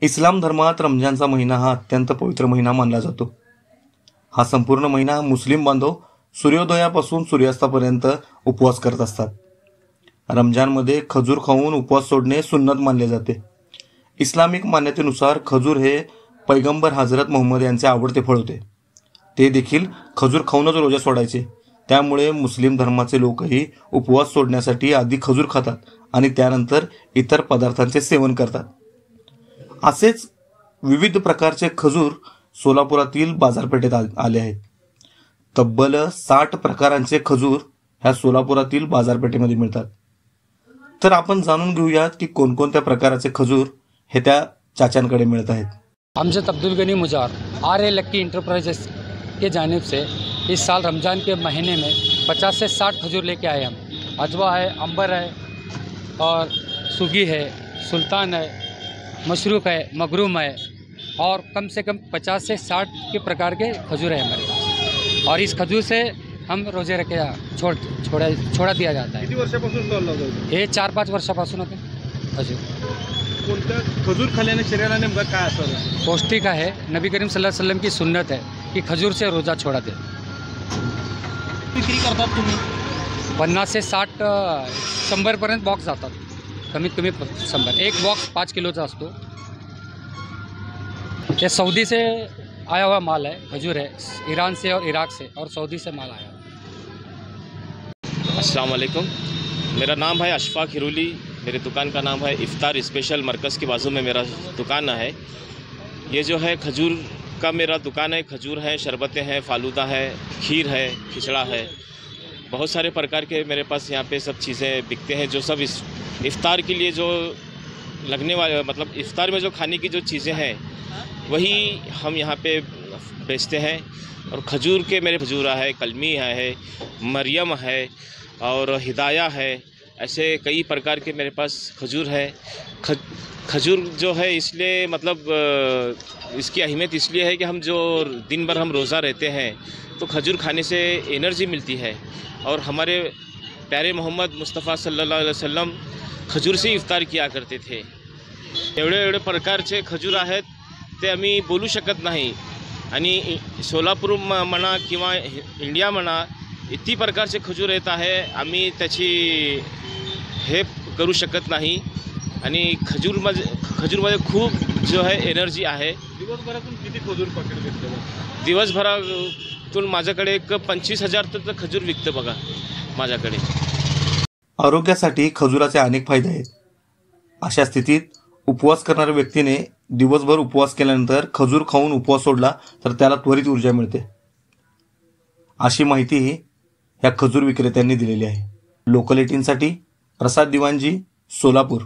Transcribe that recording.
इस्लाम धर्मात रमजानचा महिना हा अत्यंत पवित्र महिना मानला जातो। हा संपूर्ण महिना मुस्लिम बांधव सूर्योदयापासून सूर्यास्तापर्यंत उपवास करत असतात। रमजानमध्ये खजूर खाऊन उपवास सोडणे सुन्नत मानले जाते। इस्लामिक मान्यतेनुसार खजूर हे पैगंबर हजरत मोहम्मद यांचे आवडते फळ होते। ते देखील खजूर खाऊनच रोजा सोडायचे। त्यामुळे मुस्लिम धर्माचे लोकही उपवास सोडण्यासाठी आधी खजूर खातात आणि त्यानंतर इतर पदार्थांचे सेवन करतात। असेच विविध प्रकारचे खजूर सोलापुरातील बाजारपेठेत आले आहेत। तब्बल 60 प्रकारांचे खजूर ह्या सोलापुरातील बाजारपेठेमध्ये मिळतात। तर आपण जाणून घेऊयात की कोणकोणत्या प्रकाराचे खजूर हे त्या चाचांकडे मिळत आहेत। Amjad Abdul Gani Mujar R Lucky Enterprises के जानिब से इस साल रमज़ान के महीने में 50 से 60 खजूर लेके आए हम। अजवा है, अंबर है और सुगी है, सुल्तान है, मशरूक़ है, मगरूम है और कम से कम 50 से 60 के प्रकार के खजूर है हमारे पास। और इस खजूर से हम रोजे रखे छोड़ा दिया जाता है। किती वर्षापासून स्टॉल लावतो? हे 4-5 वर्षापासून होते खजूर। कोणत्या खजूर खाल्याने शरीराला नेमकं काय असतं? पौष्टिक आहे। नबी करीम सल्लल्लाहु अलैहि वसल्लम की सुन्नत है कि खजूर से रोज़ा छोड़ा दे। विक्री करतात तुम्ही? 50 से 60 100पर्यंत बॉक्स जातात। कमीत कमी 100। एक बॉक्स 5 किलोचा असतो। ये सऊदी से आया हुआ माल है, खजूर है, ईरान से और इराक से और सऊदी से माल आया। अस्सलाम वालेकुम, मेरा नाम है अशफाक हिरूली। मेरे दुकान का नाम है इफ्तार स्पेशल। मरकज़ के बाजू में मेरा दुकान है। ये जो है खजूर का मेरा दुकान है। खजूर है, शरबतें हैं, फालूदा है, खीर है, खिचड़ा है, बहुत सारे प्रकार के मेरे पास यहाँ पे सब चीज़ें बिकते हैं। जो सब इस इफ्तार के लिए जो लगने वाले, मतलब इफ्तार में जो खाने की जो चीज़ें हैं वही हम यहाँ पे बेचते हैं। और खजूर के मेरे खजूरा है, कलमी है, मरियम है और हिदाया है, ऐसे कई प्रकार के मेरे पास खजूर है। खजूर जो है इसलिए मतलब इसकी अहमियत इसलिए है कि हम जो दिन भर हम रोज़ा रहते हैं तो खजूर खाने से एनर्जी मिलती है। और हमारे प्यारे मोहम्मद मुस्तफ़ा सल्लल्लाहु अलैहि वसल्लम खजूर से इफ्तार किया करते थे। एवढे प्रकारचे खजूर आहेत ते आम्ही बोलू शकत नाही। आणि सोलापूर म्हणा किंवा इंडिया म्हणा, इतकी प्रकारचे खजूर येत आहे, आम्ही त्याची हे करू शकत नाही। आणि खजूरमध्ये खूप जो है एनर्जी आहे। दिवसभरातून किती खजूर पॅकेट विकतो? दिवसभरातून माझ्याकडे एक 25,000 तर खजूर विकतं बघा माझ्याकडे। आरोग्यासाठी खजुराचे अनेक फायदे आहेत। अशा स्थितीत उपवास करणाऱ्या व्यक्तीने दिवसभर उपवास केल्यानंतर खजूर खाऊन उपवास सोडला तर त्याला त्वरित ऊर्जा मिळते, अशी माहितीही ह्या खजूर विक्रेत्यांनी दिलेली आहे। लोकल 18साठी प्रसाद दिवाणजी, सोलापूर।